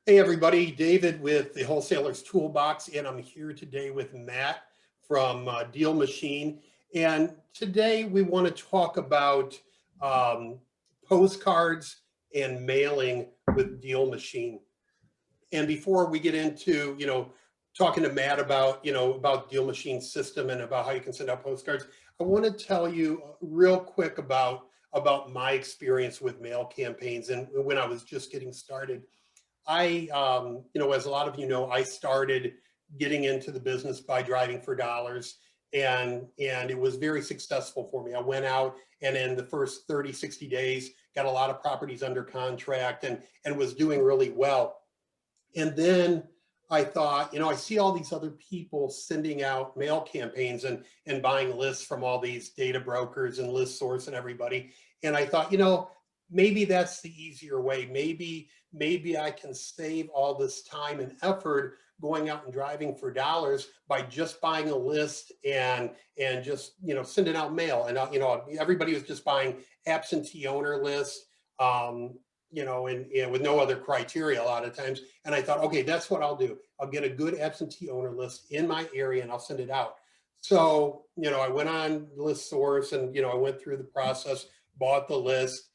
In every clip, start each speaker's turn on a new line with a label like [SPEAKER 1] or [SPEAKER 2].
[SPEAKER 1] Hey everybody, David with the Wholesaler's Toolbox, and I'm here today with Matt from DealMachine. And today we want to talk about um, postcards and mailing with DealMachine. And before we get into, talking to Matt about, about DealMachine's system and about how you can send out postcards, I want to tell you real quick about my experience with mail campaigns and when I was just getting started. As a lot of you know, I started getting into the business by driving for dollars, and it was very successful for me. I went out and in the first 30, 60 days, got a lot of properties under contract and was doing really well. And then I thought, I see all these other people sending out mail campaigns and buying lists from all these data brokers and list source and everybody. And I thought, maybe that's the easier way. Maybe I can save all this time and effort going out and driving for dollars by just buying a list and just sending out mail. And everybody was just buying absentee owner lists. And with no other criteria a lot of times. And I thought, okay, that's what I'll do. I'll get a good absentee owner list in my area and I'll send it out. So, I went on List Source and, I went through the process, bought the list.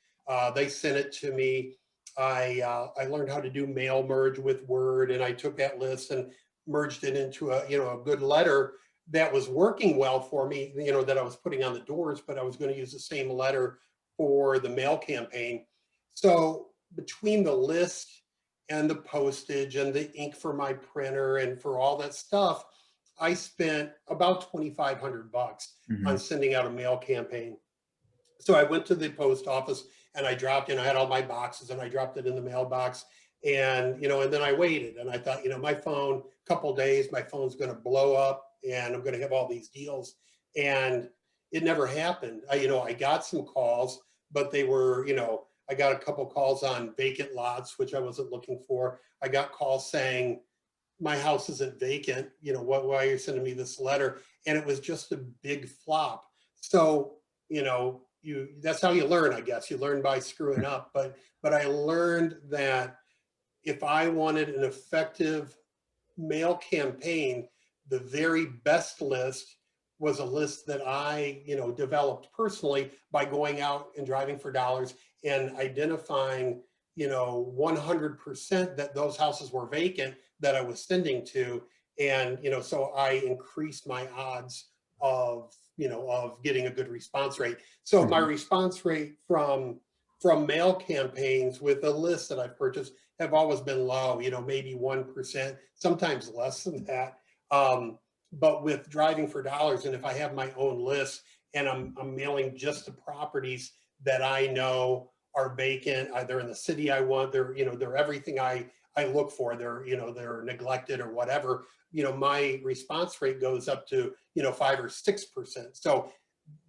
[SPEAKER 1] They sent it to me. I learned how to do mail merge with Word, and I took that list and merged it into a good letter that was working well for me, that I was putting on the doors, but I was going to use the same letter for the mail campaign. So between the list and the postage and the ink for my printer and for all that stuff, I spent about $2,500 on sending out a mail campaign. So I went to the post office and I had all my boxes and I dropped it in the mailbox, and then I waited and I thought, my phone, a couple days, my phone's going to blow up and I'm going to have all these deals. And it never happened. I got some calls, but they were, I got a couple calls on vacant lots, which I wasn't looking for. I got calls saying, my house isn't vacant. Why are you sending me this letter? And it was just a big flop. So, that's how you learn, I guess. You learn by screwing up. But I learned that if I wanted an effective mail campaign, the very best list was a list that I, developed personally by going out and driving for dollars and identifying, 100% that those houses were vacant that I was sending to. And, so I increased my odds of getting a good response rate. So my response rate from mail campaigns with a list that I've purchased have always been low, maybe 1%, sometimes less than that. But with driving for dollars, and if I have my own list and I'm mailing just the properties that I know are vacant, either in the city I want, they're everything I look for, they're neglected or whatever, my response rate goes up to, 5 or 6%. So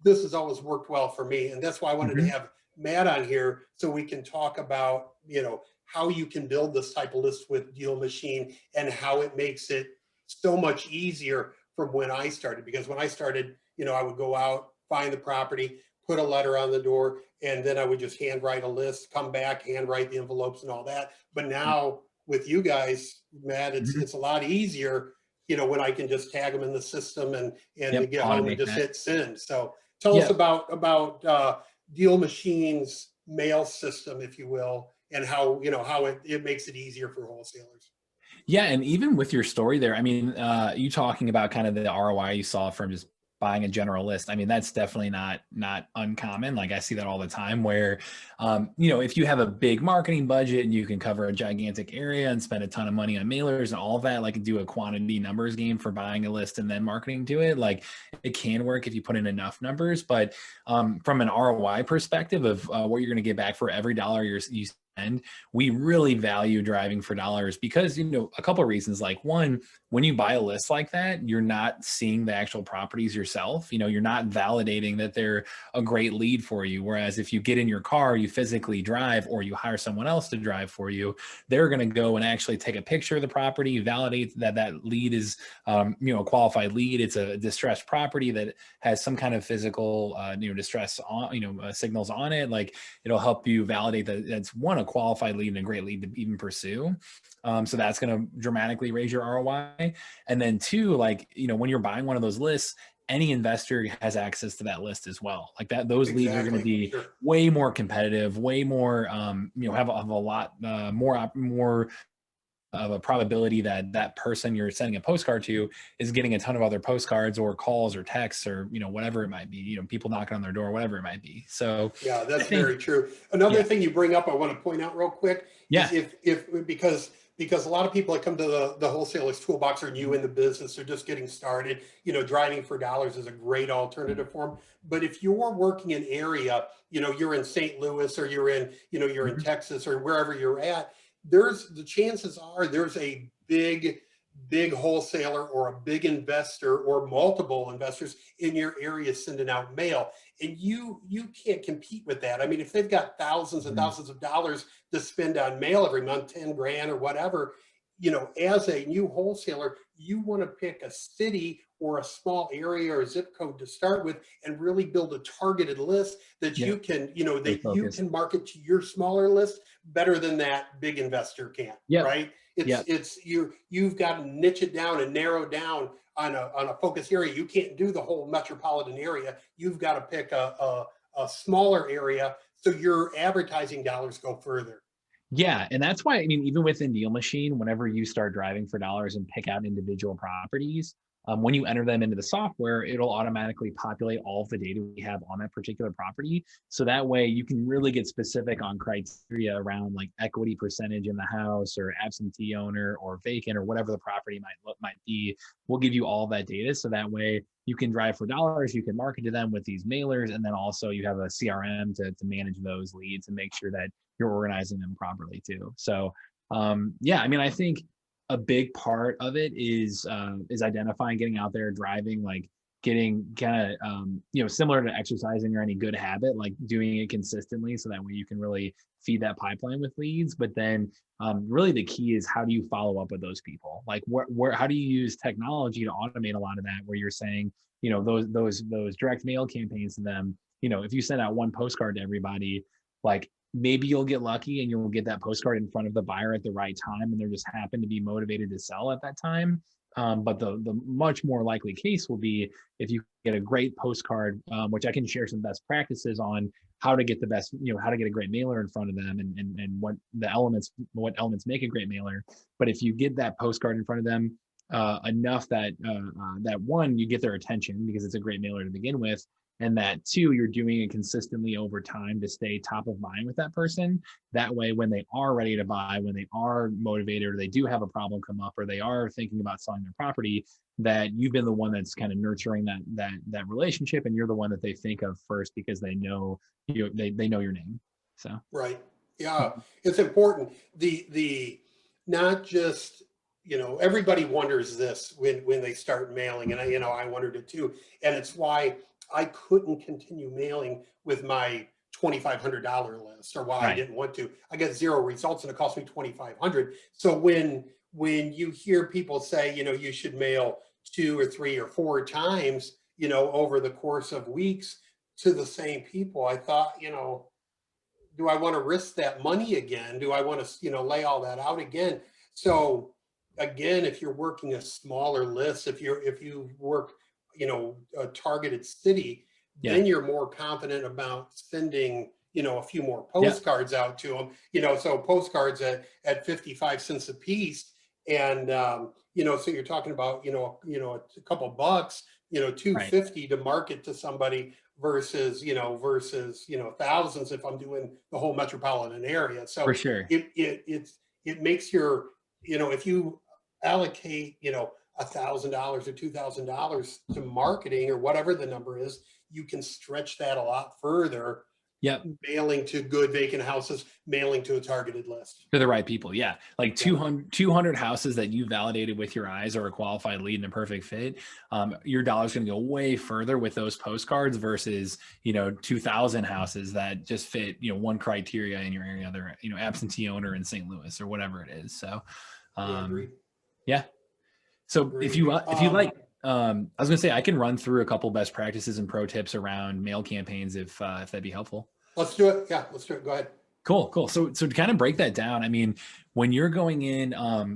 [SPEAKER 1] this has always worked well for me. And that's why I wanted to have Matt on here so we can talk about, how you can build this type of list with DealMachine and how it makes it so much easier from when I started. Because when I started, I would go out, find the property, put a letter on the door, and then I would just handwrite a list, come back, handwrite the envelopes and all that. But now with you guys, Matt, it's a lot easier, when I can just tag them in the system and get home and just hit send. So tell us about DealMachine's mail system, if you will, and how, how it makes it easier for wholesalers.
[SPEAKER 2] Yeah, and even with your story there, I mean, you talking about kind of the ROI you saw from just buying a general list. I mean, that's definitely not uncommon. Like I see that all the time where, if you have a big marketing budget and you can cover a gigantic area and spend a ton of money on mailers and all of that, like do a quantity numbers game for buying a list and then marketing to it, like it can work if you put in enough numbers. But from an ROI perspective of what you're going to get back for every dollar you spend, we really value driving for dollars because, a couple of reasons. Like one, when you buy a list like that, you're not seeing the actual properties yourself. You're not validating that they're a great lead for you. Whereas if you get in your car, you physically drive, or you hire someone else to drive for you, they're going to go and actually take a picture of the property, validate that that lead is, a qualified lead. It's a distressed property that has some kind of physical, distress on, signals on it. Like it'll help you validate that it's one, a a qualified lead and a great lead to even pursue. So that's going to dramatically raise your ROI. And then two, like, when you're buying one of those lists, any investor has access to that list as well. Like that, those leads are going to
[SPEAKER 1] Exactly.
[SPEAKER 2] be
[SPEAKER 1] Sure.
[SPEAKER 2] way more competitive, way more, have a lot more of a probability that that person you're sending a postcard to is getting a ton of other postcards or calls or texts or whatever it might be, people knocking on their door, whatever it might be. So
[SPEAKER 1] Yeah,
[SPEAKER 2] I
[SPEAKER 1] that's
[SPEAKER 2] think,
[SPEAKER 1] very true. Another
[SPEAKER 2] yeah,
[SPEAKER 1] thing you bring up, I want to point out real quick, is
[SPEAKER 2] yeah,
[SPEAKER 1] if because a lot of people that come to the wholesalers toolbox are new in the business, they're just getting started. Driving for dollars is a great alternative for them. But if you're working in area, you're in St. Louis or you're in
[SPEAKER 2] mhm,
[SPEAKER 1] Texas or wherever you're at, there's the chances are there's a big wholesaler or a big investor or multiple investors in your area sending out mail, and you can't compete with that. I mean, if they've got thousands and
[SPEAKER 2] mhm,
[SPEAKER 1] thousands of dollars to spend on mail every month, 10 grand or whatever, as a new wholesaler, you want to pick a city or a small area or zip code to start with and really build a targeted list that
[SPEAKER 2] yeah, stay
[SPEAKER 1] that you
[SPEAKER 2] focused.
[SPEAKER 1] can market to your smaller list better than that big investor can,
[SPEAKER 2] Yep,
[SPEAKER 1] right? it's
[SPEAKER 2] yep.
[SPEAKER 1] it's you've got to niche it down and narrow down on a focus area. You can't do the whole metropolitan area. You've got to pick a smaller area so your advertising dollars go further.
[SPEAKER 2] Yeah, and that's why, I mean, even within DealMachine, whenever you start driving for dollars and pick out individual properties, when you enter them into the software, it'll automatically populate all of the data we have on that particular property. So that way you can really get specific on criteria around like equity percentage in the house or absentee owner or vacant or whatever the property might be. We'll give you all that data. So that way you can drive for dollars, you can market to them with these mailers, and then also you have a CRM to manage those leads and make sure that you're organizing them properly too. So yeah, I mean, I think a big part of it is identifying, getting out there, driving, like getting kind of similar to exercising or any good habit, like doing it consistently, so that way you can really feed that pipeline with leads. But then really the key is, how do you follow up with those people? Like how do you use technology to automate a lot of that? Where you're saying, those direct mail campaigns to them. If you send out one postcard to everybody, like maybe you'll get lucky and you'll get that postcard in front of the buyer at the right time, and they're just happen to be motivated to sell at that time. But the much more likely case will be if you get a great postcard, which I can share some best practices on how to get the best, how to get a great mailer in front of them, and what elements make a great mailer. But if you get that postcard in front of them enough that that one, you get their attention because it's a great mailer to begin with, and that two, you're doing it consistently over time to stay top of mind with that person. That way, when they are ready to buy, when they are motivated, or they do have a problem come up, or they are thinking about selling their property, that you've been the one that's kind of nurturing that relationship, and you're the one that they think of first because they know they know your name. So
[SPEAKER 1] Right. Yeah, it's important. The not just, everybody wonders this when they start mailing, and I wondered it too. And it's why I couldn't continue mailing with my $2,500 list, or why I
[SPEAKER 2] right,
[SPEAKER 1] didn't want to. I got zero results and it cost me 2,500. So when you hear people say, you should mail 2 or 3 or 4 times, over the course of weeks to the same people, I thought, do I want to risk that money again? Do I want to, lay all that out again? So again, if you're working a smaller list, if you work, a targeted city,
[SPEAKER 2] yeah,
[SPEAKER 1] then you're more confident about sending, a few more
[SPEAKER 2] yeah,
[SPEAKER 1] postcards out to them. So postcards at 55 cents a piece, and so you're talking about, a couple bucks,
[SPEAKER 2] right,
[SPEAKER 1] 250 to market to somebody versus thousands if I'm doing the whole metropolitan area.
[SPEAKER 2] for
[SPEAKER 1] So
[SPEAKER 2] sure.
[SPEAKER 1] it makes your, if you allocate, $1,000 or $2,000 to marketing or whatever the number is, you can stretch that a lot further,
[SPEAKER 2] Yep.
[SPEAKER 1] mailing to good vacant houses, mailing to a targeted list.
[SPEAKER 2] To the right people, yeah. Like
[SPEAKER 1] Yeah.
[SPEAKER 2] 200 houses that you validated with your eyes are a qualified lead and a perfect fit. Your dollar's going to go way further with those postcards versus 2,000 houses that just fit one criteria in your area. They're absentee owner in St. Louis or whatever it is. So
[SPEAKER 1] Yeah,
[SPEAKER 2] um,
[SPEAKER 1] agreed.
[SPEAKER 2] yeah. So
[SPEAKER 1] Agreed.
[SPEAKER 2] if you like, I was going to say I can run through a couple best practices and pro tips around mail campaigns if that'd be helpful.
[SPEAKER 1] Let's do it. Yeah, let's do it. Go ahead.
[SPEAKER 2] Cool. So to kind of break that down, I mean, when you're going in,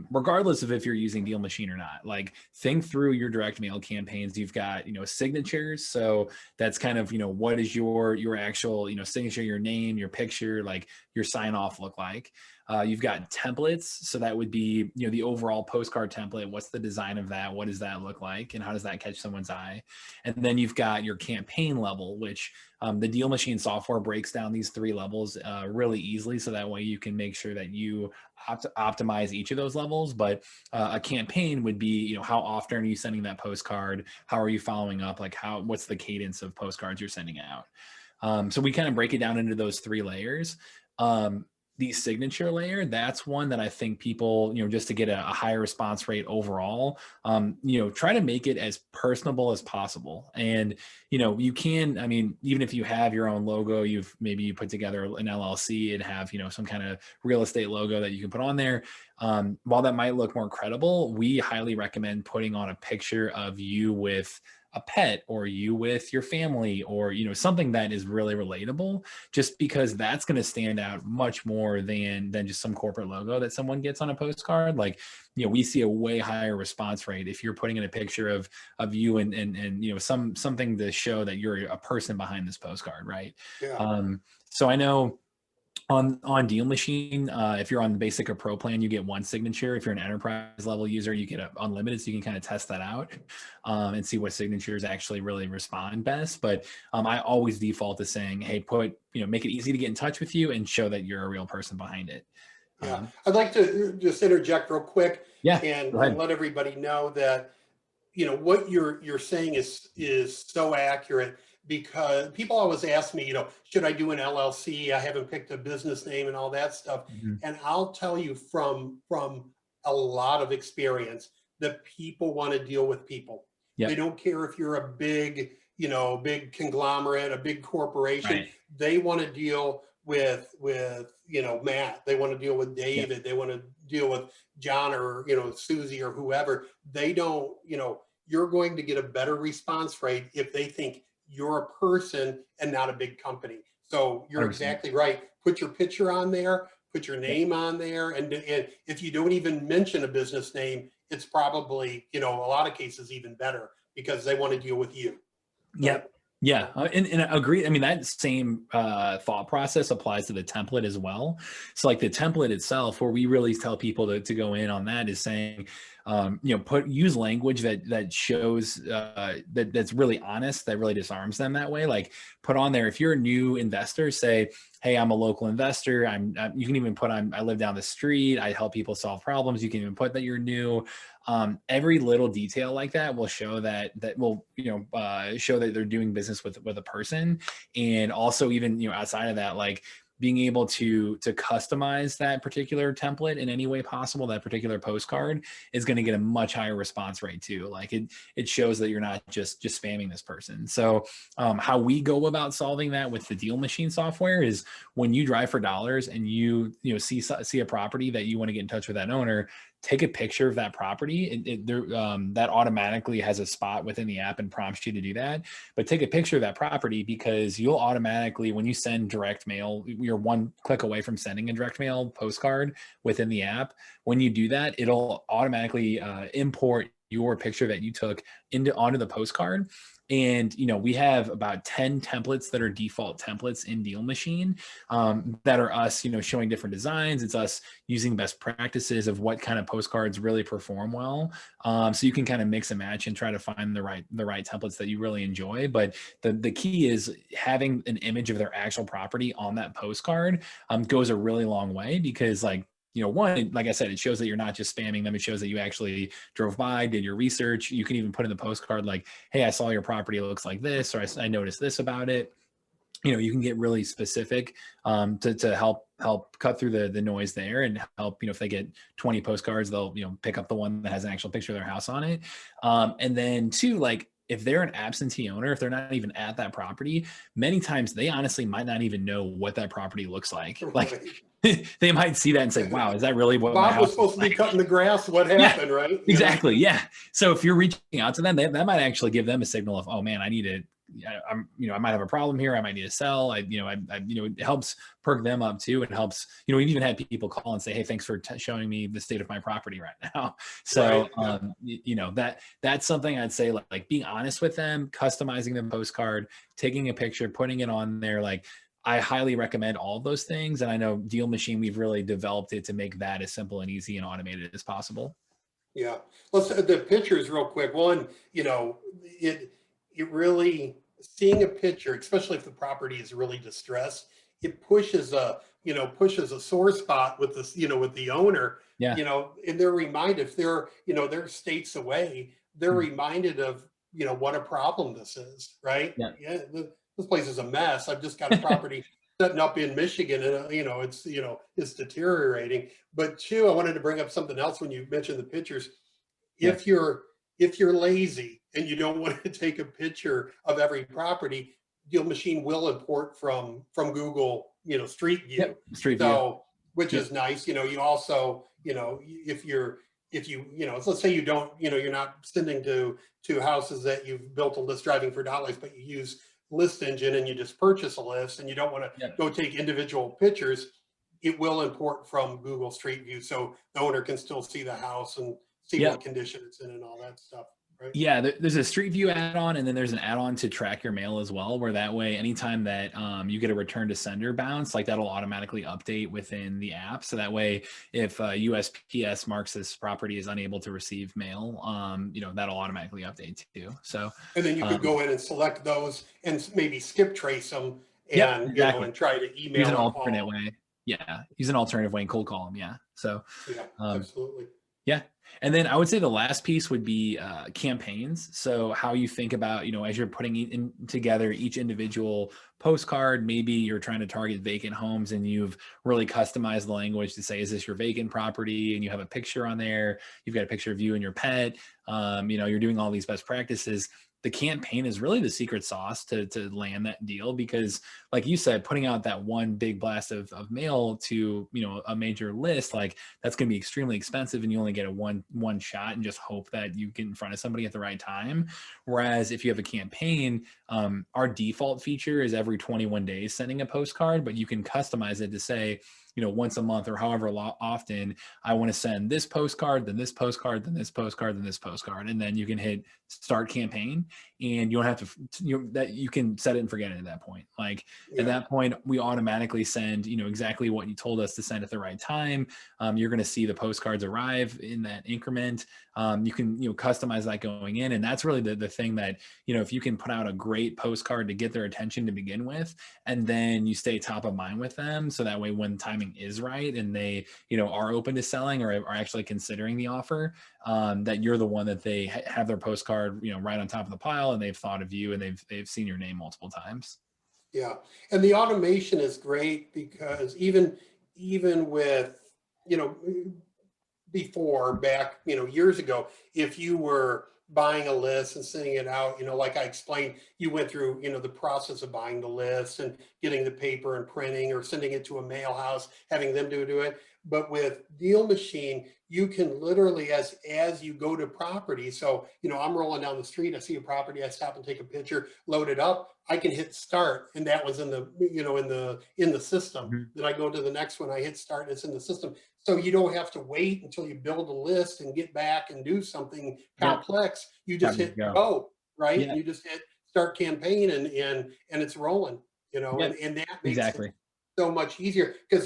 [SPEAKER 2] regardless of if you're using DealMachine or not, like think through your direct mail campaigns. You've got, signatures. So that's kind of, what is your actual, signature, your name, your picture, like your sign off look like. You've got templates. So that would be, the overall postcard template. What's the design of that? What does that look like? And how does that catch someone's eye? And then you've got your campaign level, which the DealMachine software breaks down these three levels really easily. So that way you can make sure that you optimize each of those levels. But a campaign would be, how often are you sending that postcard? How are you following up? Like what's the cadence of postcards you're sending out? So we kind of break it down into those three layers. The signature layer, that's one that I think people, just to get a higher response rate overall, try to make it as personable as possible. And, you can, I mean, even if you have your own logo, maybe you put together an LLC and have, some kind of real estate logo that you can put on there. While that might look more credible, we highly recommend putting on a picture of you with a pet or you with your family or something that is really relatable, just because that's going to stand out much more than just some corporate logo that someone gets on a postcard. Like we see a way higher response rate if you're putting in a picture of you and something to show that you're a person behind this postcard, right?
[SPEAKER 1] Yeah.
[SPEAKER 2] So I know on DealMachine, if you're on the basic or pro plan, you get one signature. If you're an enterprise level user, you get unlimited, so you can kind of test that out and see what signatures actually really respond best. But I always default to saying, hey, make it easy to get in touch with you and show that you're a real person behind it.
[SPEAKER 1] Yeah, I'd like to just interject real quick and
[SPEAKER 2] go ahead.
[SPEAKER 1] let everybody know that what you're saying is so accurate, because people always ask me, should I do an LLC? I haven't picked a business name and all that stuff.
[SPEAKER 2] Mm-hmm.
[SPEAKER 1] And I'll tell you from a lot of experience that people want to deal with people.
[SPEAKER 2] Yep.
[SPEAKER 1] They don't care if you're a big conglomerate, a big corporation.
[SPEAKER 2] Right.
[SPEAKER 1] They want to deal with Matt. They want to deal with David. Yep. They want to deal with John or Susie or whoever. They don't, you're going to get a better response rate if they think you're a person and not a big company. So you're 100%. Exactly right. Put your picture on there, put your name on there. And if you don't even mention a business name, it's probably, a lot of cases even better, because they want to deal with you.
[SPEAKER 2] Yep. Yeah. And I agree. I mean, that same thought process applies to the template as well. So like the template itself, where we really tell people to go in on that, is saying, use language that shows that's really honest, that really disarms them that way. Like put on there, if you're a new investor, say, hey, I'm a local investor. You can even put, I live down the street. I help people solve problems. You can even put that you're new. Every little detail like that will show that show that they're doing business with a person. And also even, outside of that, like being able to customize that particular template in any way possible, that particular postcard is going to get a much higher response rate too. Like it shows that you're not just spamming this person. So how we go about solving that with the DealMachine software is, when you drive for dollars and you see a property that you want to get in touch with that owner, take a picture of that property. That automatically has a spot within the app and prompts you to do that. But take a picture of that property, because you'll automatically, when you send direct mail, you're one click away from sending a direct mail postcard within the app. When you do that, it'll automatically import your picture that you took onto the postcard. And, we have about 10 templates that are default templates in DealMachine that are us, showing different designs. It's us using best practices of what kind of postcards really perform well. So you can kind of mix and match and try to find the right templates that you really enjoy. But the key is having an image of their actual property on that postcard goes a really long way, because one, like I said, it shows that you're not just spamming them. It shows that you actually drove by, did your research. You can even put in the postcard like, hey, I saw your property, it looks like this, or I noticed this about it. You can get really specific to help cut through the noise there, and help, if they get 20 postcards, they'll, pick up the one that has an actual picture of their house on it. And then two, like, if they're an absentee owner, if they're not even at that property, many times they honestly might not even know what that property looks like. Like they might see that and say, wow, is that really what
[SPEAKER 1] Bob was supposed to be cutting the grass? What happened, right?
[SPEAKER 2] Exactly. Yeah. So if you're reaching out to them, that might actually give them a signal of, oh man, I need to I might have a problem here. I might need to sell. It helps perk them up too. It helps, we've even had people call and say, hey, thanks for showing me the state of my property right now. So,
[SPEAKER 1] Right. Yeah.
[SPEAKER 2] that's something I'd say, like being honest with them, customizing the postcard, taking a picture, putting it on there. Like, I highly recommend all of those things. And I know DealMachine, we've really developed it to make that as simple and easy and automated as possible.
[SPEAKER 1] Yeah. Let's the pictures real quick. One, it really seeing a picture, especially if the property is really distressed, it pushes a sore spot with this, with the owner,
[SPEAKER 2] Yeah.
[SPEAKER 1] and they're reminded if they're states away, they're
[SPEAKER 2] Mhm.
[SPEAKER 1] reminded of, what a problem this is, right?
[SPEAKER 2] Yeah.
[SPEAKER 1] Yeah, this place is a mess. I've just got a property setting up in Michigan and it's deteriorating. But two, I wanted to bring up something else when you mentioned the pictures.
[SPEAKER 2] Yeah.
[SPEAKER 1] If you're lazy and you don't want to take a picture of every property, DealMachine will import from Google, Street View.
[SPEAKER 2] Yep. Street view.
[SPEAKER 1] So, which
[SPEAKER 2] Yep.
[SPEAKER 1] is nice. You also, if you, let's say you don't, you're not sending to houses that you've built a list driving for dollars, but you use List Engine and you just purchase a list and you don't want to
[SPEAKER 2] Yep.
[SPEAKER 1] go take individual pictures, it will import from Google Street View so the owner can still see the house and see
[SPEAKER 2] Yep.
[SPEAKER 1] what condition it's in and all that stuff, right?
[SPEAKER 2] Yeah, there's a Street View add-on, and then there's an add-on to track your mail as well, where that way, anytime that you get a return to sender bounce, like that'll automatically update within the app. So that way, if USPS marks this property as unable to receive mail, that'll automatically update too. So,
[SPEAKER 1] And then you could
[SPEAKER 2] um,
[SPEAKER 1] go in and select those and maybe skip trace them
[SPEAKER 2] yep,
[SPEAKER 1] and,
[SPEAKER 2] exactly.
[SPEAKER 1] and try to
[SPEAKER 2] Use
[SPEAKER 1] email
[SPEAKER 2] an
[SPEAKER 1] or
[SPEAKER 2] alternate
[SPEAKER 1] call.
[SPEAKER 2] way. Yeah, use an alternative way and cold call them. Yeah. So,
[SPEAKER 1] Yeah,
[SPEAKER 2] um,
[SPEAKER 1] absolutely.
[SPEAKER 2] yeah. And then I would say the last piece would be campaigns. So how you think about, as you're putting in together each individual postcard, maybe you're trying to target vacant homes and you've really customized the language to say, is this your vacant property? And you have a picture on there. You've got a picture of you and your pet. You're doing all these best practices. The campaign is really the secret sauce to land that deal, because like you said, putting out that one big blast of mail to, a major list, like that's going to be extremely expensive and you only get a one shot and just hope that you get in front of somebody at the right time. Whereas if you have a campaign, our default feature is every 21 days sending a postcard, but you can customize it to say, once a month or however often I want to send this postcard, then this postcard, then this postcard, then this postcard. And then you can hit start campaign and you don't have to, that you can set it and forget it at that point. Like at
[SPEAKER 1] Yeah.
[SPEAKER 2] that point, we automatically send, exactly what you told us to send at the right time. You're going to see the postcards arrive in that increment. You can, customize that going in. And that's really the thing that, if you can put out a great postcard to get their attention to begin with, and then you stay top of mind with them. So that way, when timing is right and they, are open to selling or are actually considering the offer, that you're the one that they have their postcard, right on top of the pile, and they've thought of you and they've seen your name multiple times.
[SPEAKER 1] Yeah. And the automation is great because even with, you know, before back, years ago, if you were buying a list and sending it out, like I explained, you went through, the process of buying the list and getting the paper and printing or sending it to a mail house, having them do it. But with DealMachine, you can literally, as you go to property. So, I'm rolling down the street, I see a property, I stop and take a picture, load it up. I can hit start, and that was in the, in the system.
[SPEAKER 2] Mhm.
[SPEAKER 1] Then I go to the next one, I hit start, and it's in the system. So you don't have to wait until you build a list and get back and do something
[SPEAKER 2] Yep.
[SPEAKER 1] complex. You just
[SPEAKER 2] Time to
[SPEAKER 1] hit
[SPEAKER 2] go.
[SPEAKER 1] go, right?
[SPEAKER 2] Yeah.
[SPEAKER 1] You just hit start campaign and it's rolling,
[SPEAKER 2] Yep.
[SPEAKER 1] and that makes it
[SPEAKER 2] Exactly.
[SPEAKER 1] so much easier because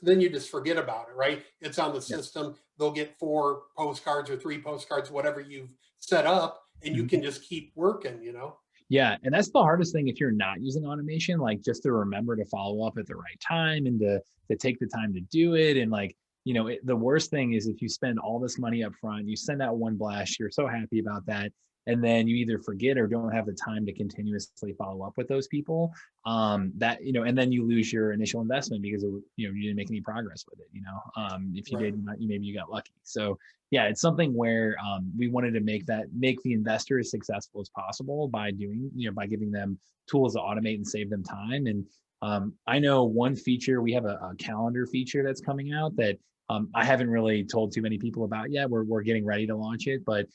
[SPEAKER 1] then you just forget about it, right? It's on the
[SPEAKER 2] Yep.
[SPEAKER 1] system. They'll get 4 postcards or 3 postcards, whatever you've set up, and you
[SPEAKER 2] Mhm.
[SPEAKER 1] can just keep working.
[SPEAKER 2] Yeah, and that's the hardest thing if you're not using automation, like just to remember to follow up at the right time and to take the time to do it. And like, the worst thing is if you spend all this money up front, you send out one blast, you're so happy about that, and then you either forget or don't have the time to continuously follow up with those people. And then you lose your initial investment because you didn't make any progress with it. If you
[SPEAKER 1] Right.
[SPEAKER 2] did, maybe you got lucky. So yeah, it's something where we wanted to make the investor as successful as possible by by giving them tools to automate and save them time. And I know one feature, we have a calendar feature that's coming out that I haven't really told too many people about yet. We're getting ready to launch it, but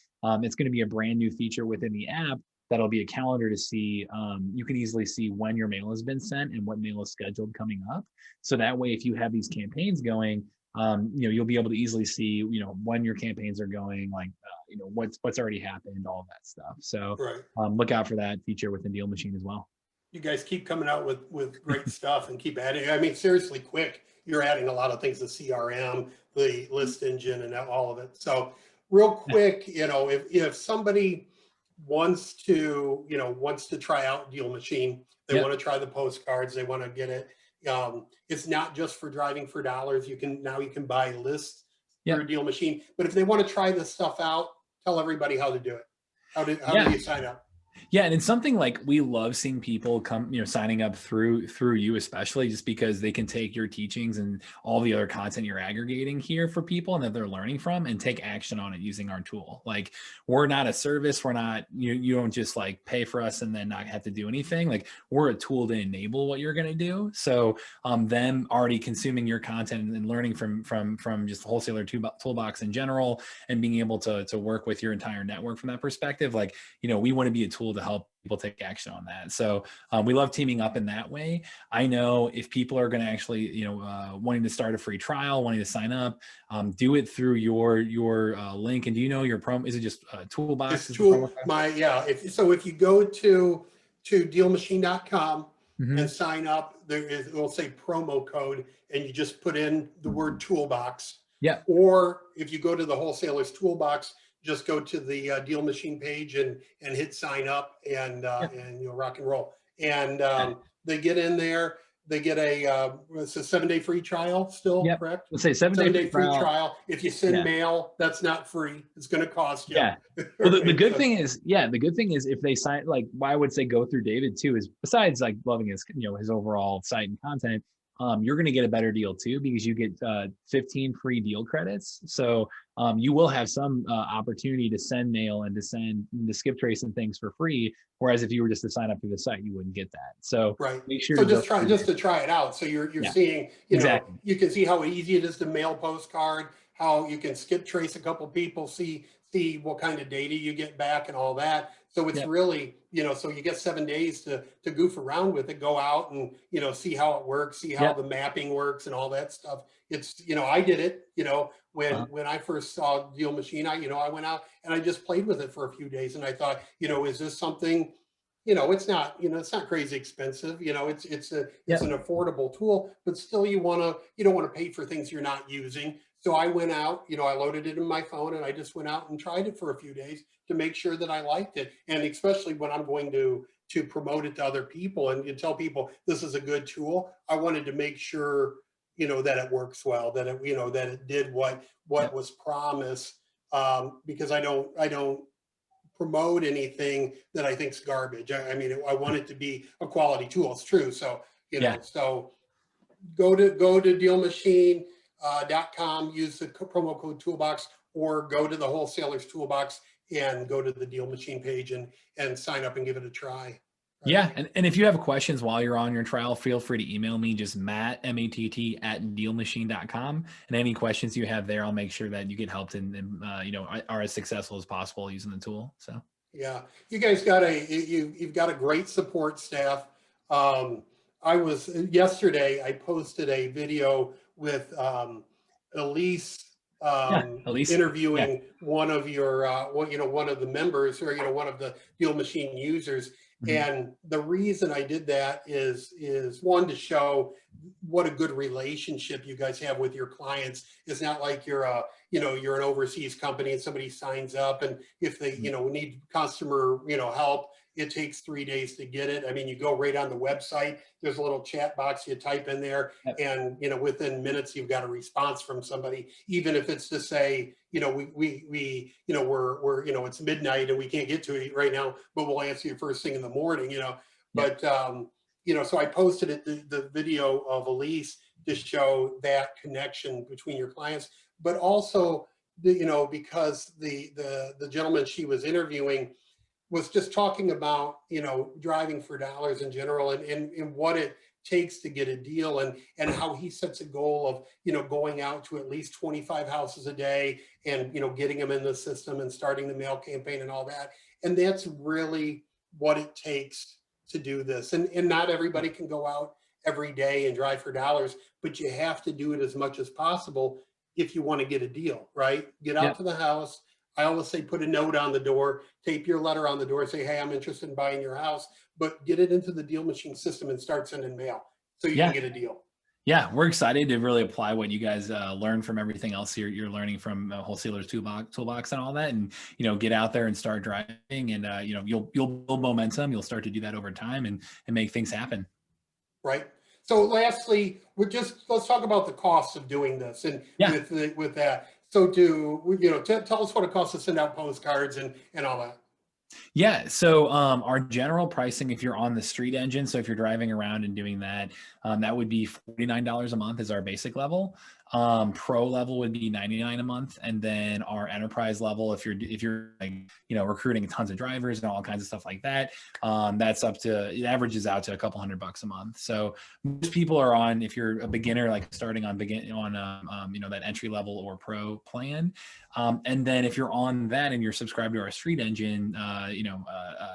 [SPEAKER 2] it's going to be a brand new feature within the app that'll be a calendar to see. You can easily see when your mail has been sent and what mail is scheduled coming up. So that way, if you have these campaigns going, you'll be able to easily see, when your campaigns are going, like, what's already happened, all that stuff. So
[SPEAKER 1] Right.
[SPEAKER 2] look out for that feature within DealMachine as well.
[SPEAKER 1] You guys keep coming out with great stuff and keep adding. I mean, seriously, quick. You're adding a lot of things, the CRM, the list engine, and all of it. So real quick, if somebody wants to try out DealMachine, they
[SPEAKER 2] Yep.
[SPEAKER 1] want to try the postcards, they want to get it. It's not just for driving for dollars. You can buy lists through
[SPEAKER 2] Yep.
[SPEAKER 1] DealMachine. But if they want to try this stuff out, tell everybody how to do it. How do you sign up?
[SPEAKER 2] Yeah, and it's something like we love seeing people come, signing up through you, especially just because they can take your teachings and all the other content you're aggregating here for people and that they're learning from and take action on it using our tool. Like, we're not a service. We're not, you don't just like pay for us and then not have to do anything. Like, we're a tool to enable what you're going to do. So them already consuming your content and learning from just wholesaler toolbox in general and being able to work with your entire network from that perspective, like, we want to be a tool to help people take action on that. So we love teaming up in that way. I know if people are going to actually, wanting to start a free trial, wanting to sign up, do it through your link. And do you know your promo? Is it just toolbox?
[SPEAKER 1] Just if you go to dealmachine.com and sign up, it will say promo code, and you just put in the word toolbox.
[SPEAKER 2] Yeah.
[SPEAKER 1] Or if you go to the wholesalers toolbox, just go to the DealMachine page and hit sign up, and you'll rock and roll. And they get in there. They get it's a 7-day free trial still, correct?
[SPEAKER 2] Let's say 7-day
[SPEAKER 1] free trial. If you send mail, that's not free. It's going to cost you.
[SPEAKER 2] Yeah. Well, the good thing is if they sign, like, why I would say go through David too, is besides like loving his, his overall site and content, you're going to get a better deal too, because you get 15 free deal credits. So you will have some opportunity to send mail and to skip trace and things for free. Whereas if you were just to sign up through the site, you wouldn't get that. So make sure
[SPEAKER 1] to try it out. So you're seeing,
[SPEAKER 2] exactly.
[SPEAKER 1] You can see how easy it is to mail postcard, how you can skip trace a couple people, see what kind of data you get back and all that. So it's really, so you get 7 days to goof around with it, go out and, see how it works, see how the mapping works and all that stuff. It's, I did it, when I first saw DealMachine, I went out and I just played with it for a few days, and I thought, is this something, it's not crazy expensive, it's an affordable tool, but still you don't want to pay for things you're not using. So I went out, I loaded it in my phone, and I just went out and tried it for a few days to make sure that I liked it. And especially when I'm going to promote it to other people and tell people this is a good tool, I wanted to make sure, that it works well, that it, that it did what was promised, because I don't promote anything that I think is garbage. I mean, I want it to be a quality tool. It's true. So, so go to DealMachine.com, use the promo code toolbox, or go to the wholesalers toolbox and go to the DealMachine page and sign up and give it a try.
[SPEAKER 2] Yeah. And if you have questions while you're on your trial, feel free to email me, just Matt, M-A-T-T @dealmachine.com. And any questions you have there, I'll make sure that you get helped and are as successful as possible using the tool. So,
[SPEAKER 1] yeah, you guys you've got a great support staff. Yesterday, I posted a video with Elise, interviewing one of your, one of the members, or, one of the DealMachine users. And the reason I did that is one, to show what a good relationship you guys have with your clients. It's not like you're an overseas company and somebody signs up, and if they, need customer, help, it takes 3 days to get it. I mean, you go right on the website, there's a little chat box, you type in there, and, within minutes, you've got a response from somebody, even if it's to say, we're, it's midnight and we can't get to it right now, but we'll answer you first thing in the morning, But, so I posted the video of Elise to show that connection between your clients, but also, because the gentleman she was interviewing was just talking about, driving for dollars in general, and what it takes to get a deal, and how he sets a goal of, going out to at least 25 houses a day and, getting them in the system and starting the mail campaign and all that. And that's really, what it takes to do this. And not everybody can go out every day and drive for dollars, but you have to do it as much as possible if you want to get a deal, right? Get out
[SPEAKER 2] Yep.
[SPEAKER 1] to the house. I always say put a note on the door, tape your letter on the door, say, hey, I'm interested in buying your house, but get it into the DealMachine system and start sending mail so you
[SPEAKER 2] Yeah.
[SPEAKER 1] can get a deal.
[SPEAKER 2] Yeah, we're excited to really apply what you guys learn from everything else you're learning from Wholesaler's toolbox and all that, and get out there and start driving, and you'll build momentum. You'll start to do that over time and make things happen.
[SPEAKER 1] Right. So lastly, let's talk about the costs of doing this, and with that. So tell us what it costs to send out postcards and all that.
[SPEAKER 2] Yeah. So our general pricing, if you're on the street engine, so if you're driving around and doing that, that would be $49 a month is our basic level. Pro level would be $99 a month, and then our enterprise level, if you're like, recruiting tons of drivers and all kinds of stuff like that, that's it averages out to a couple $100 a month. So most people are on, if you're a beginner, like starting on that entry level or pro plan, and then if you're on that and you're subscribed to our street engine,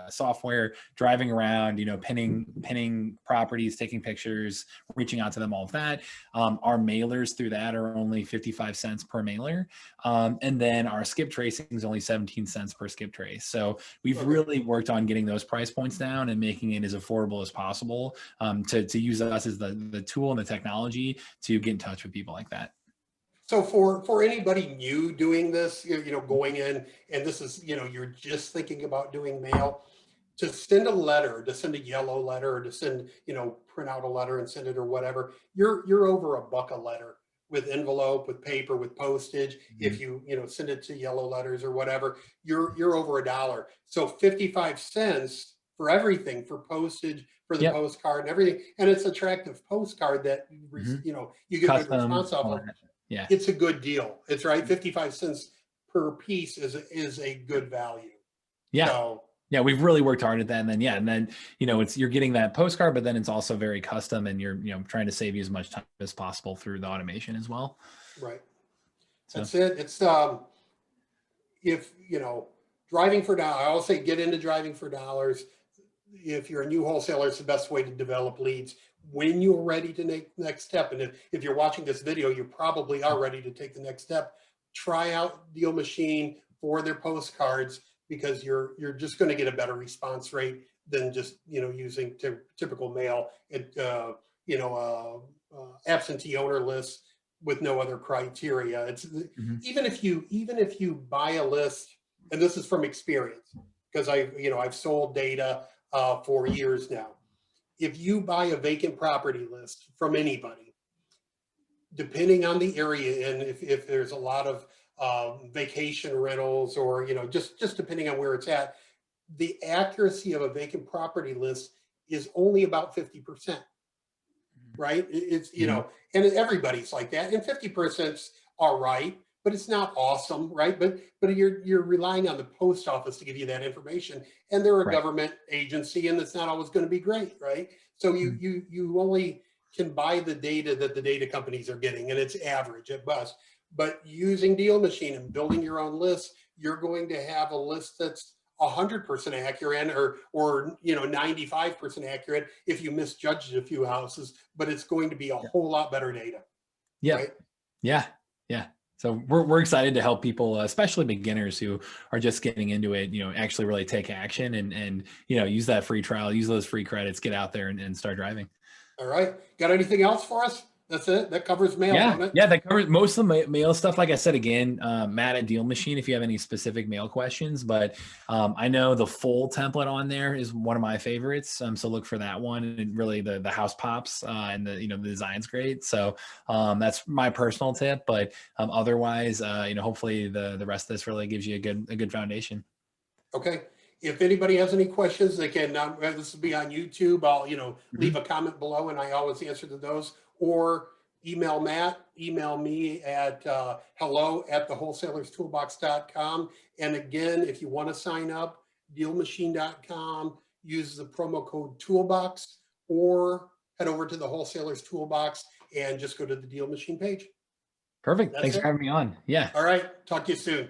[SPEAKER 2] software, driving around, pinning properties, taking pictures, reaching out to them, all of that. Our mailers through that are only 55 cents per mailer. And then our skip tracing is only 17 cents per skip trace. So we've really worked on getting those price points down and making it as affordable as possible, to use us as the tool and the technology to get in touch with people like that.
[SPEAKER 1] So for anybody new doing this, going in, and this is, you're just thinking about doing mail, to send a letter, to send a yellow letter, or to send, print out a letter and send it or whatever, you're over $1 a letter with envelope, with paper, with postage. Mm-hmm. If you send it to yellow letters or whatever, you're over $1. So 55 cents for everything, for postage, for the postcard and everything. And it's attractive postcard that, you get good response off of.
[SPEAKER 2] Yeah,
[SPEAKER 1] it's a good deal. It's right. 55 cents per piece is a good value.
[SPEAKER 2] Yeah.
[SPEAKER 1] So,
[SPEAKER 2] yeah, we've really worked hard at that. And then, you're getting that postcard, but then it's also very custom, and you're, trying to save you as much time as possible through the automation as well.
[SPEAKER 1] Right. So. That's it. It's, if, driving for dollars, I always say get into driving for dollars. If you're a new wholesaler, it's the best way to develop leads. When you're ready to make the next step, and if you're watching this video, you probably are ready to take the next step. Try out DealMachine for their postcards, because you're just going to get a better response rate than just using typical mail. Absentee owner lists with no other criteria. It's even if you buy a list, and this is from experience, because I've sold data for years now. If you buy a vacant property list from anybody, depending on the area, and if there's a lot of vacation rentals, or just depending on where it's at, the accuracy of a vacant property list is only about 50%, right? It's and everybody's like that, and 50%'s all right, but it's not awesome, right? But you're relying on the post office to give you that information, and they're a government agency, and it's not always going to be great, right? So you only can buy the data that the data companies are getting, and it's average at best. But using DealMachine and building your own list, you're going to have a list that's 100% accurate, or 95% accurate if you misjudged a few houses, but it's going to be a whole lot better data.
[SPEAKER 2] Yeah.
[SPEAKER 1] Right?
[SPEAKER 2] Yeah. So we're excited to help people, especially beginners who are just getting into it, actually really take action and use that free trial, use those free credits, get out there and start driving.
[SPEAKER 1] All right. Got anything else for us? That's it. That covers mail, doesn't it?
[SPEAKER 2] Yeah, that covers most of the mail stuff. Like I said, again, Matt at DealMachine, if you have any specific mail questions, but I know the full template on there is one of my favorites. So look for that one, and really the house pops and the design's great. So that's my personal tip. But otherwise, hopefully the rest of this really gives you a good foundation.
[SPEAKER 1] Okay. If anybody has any questions, they can. This will be on YouTube. I'll leave a comment below, and I always answer to those. Or email Matt, email me at hello@thewholesalerstoolbox.com. And again, if you want to sign up, DealMachine.com, use the promo code Toolbox, or head over to the Wholesalers Toolbox and just go to the DealMachine page.
[SPEAKER 2] Perfect. Thanks for having me on. Yeah.
[SPEAKER 1] All right. Talk to you soon.